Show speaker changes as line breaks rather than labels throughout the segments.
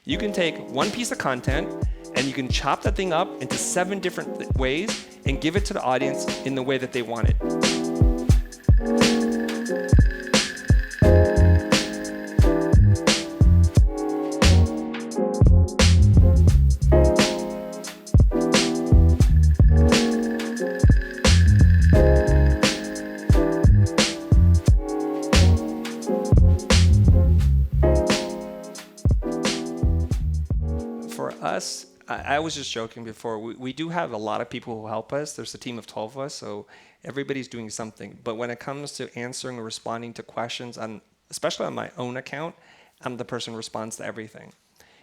You can take one piece of content and you can chop that thing up into 7 different ways and give it to the audience in the way that they want it. For us, I was just joking before, we do have a lot of people who help us. There's a team of 12 of us, so everybody's doing something. But when it comes to answering or responding to questions, especially on my own account, I'm the person who responds to everything.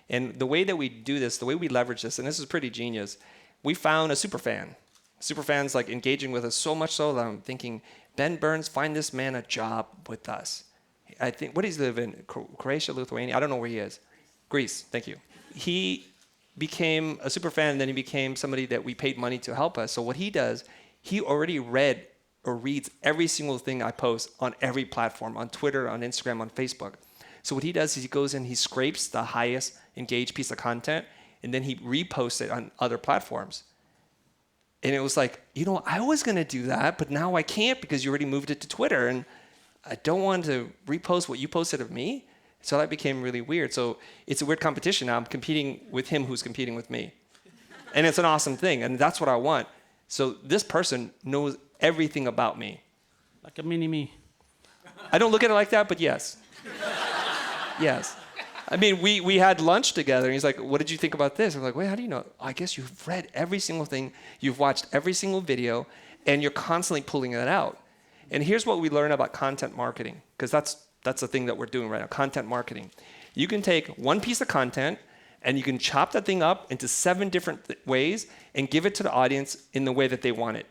And the way that we do this, the way we leverage this, and this is pretty genius, we found a superfan. Superfan's like engaging with us so much so that I'm thinking, Ben Burns, find this man a job with us. I think, what does he live in? Croatia, Lithuania? I don't know where he is. Greece, thank you. He became a super fan, and then he became somebody that we paid money to help us. So what he does, he already read or reads every single thing I post on every platform, on Twitter, on Instagram, on Facebook. So what he does is he goes in, he scrapes the highest engaged piece of content, and then he reposts it on other platforms. And it was like, I was going to do that, but now I can't because you already moved it to Twitter, and I don't want to repost what you posted of me. So that became really weird. So it's a weird competition now. I'm competing with him who's competing with me. And it's an awesome thing, and that's what I want. So this person knows everything about me.
Like a mini-me.
I don't look at it like that, but yes. Yes. I mean, we had lunch together, and he's like, what did you think about this? I'm like, wait, how do you know? I guess you've read every single thing, you've watched every single video, and you're constantly pulling that out. And here's what we learn about content marketing, because that's the thing that we're doing right now, content marketing. You can take one piece of content and you can chop that thing up into 7 different ways and give it to the audience in the way that they want it.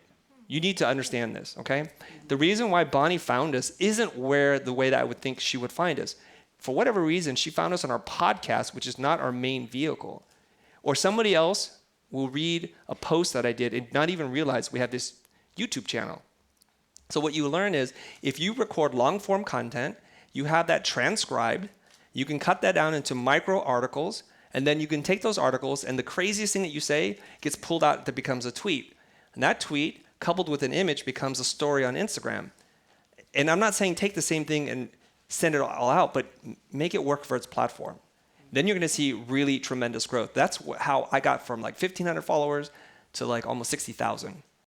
You need to understand this, okay? The reason why Bonnie found us isn't the way that I would think she would find us. For whatever reason, she found us on our podcast, which is not our main vehicle. Or somebody else will read a post that I did and not even realize we have this YouTube channel. So what you learn is if you record long-form content, you have that transcribed, you can cut that down into micro articles, and then you can take those articles, and the craziest thing that you say gets pulled out that becomes a tweet. And that tweet, coupled with an image, becomes a story on Instagram. And I'm not saying take the same thing and send it all out, but make it work for its platform. Then you're gonna see really tremendous growth. That's how I got from like 1,500 followers to like almost 60,000.